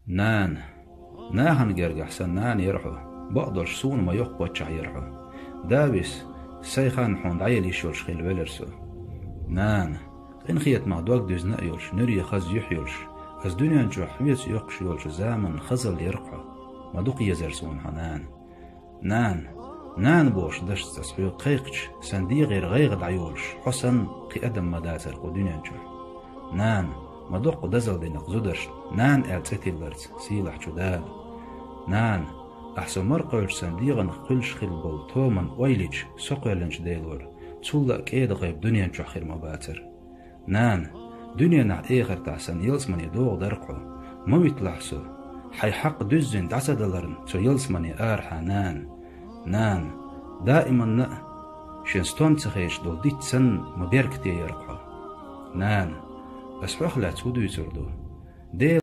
نان ناهن جرجح سنان يرحو بقدر سون ما يقبض يرحو دابس سيخان حوند عيل يشولش خيل بلرسو نان إن خيت ما دوق دوز نأيولش نري خز يحيولش از دنيا جو حويت يقش يولش زامن خزل يرقع ما دوق يزرسون حنان نان بوش دش تسبيو قيقش سندي غير غيغد عيولش حسن قي أدم مداتر قو دنيا جو نان ما دوق دزل دي نقزودرش نان ألتتي البرز سيلح جدال نان أحسن مرقوش سنديغن قلش خيل بول تومن ويليج سوقيلنش ديلور تولى كيد غيب دنيا جو خير مباتر نان دنيا نع إيغر تحسن يلس من يدوغ درقو مويت لحسو حي حق دزن دعسدلرن تو يلس من يارحا نان دائما نا شنستون تخيش دول ديت سن مبيركتي يرقو نان أسحوخ لا تودو يزردو دي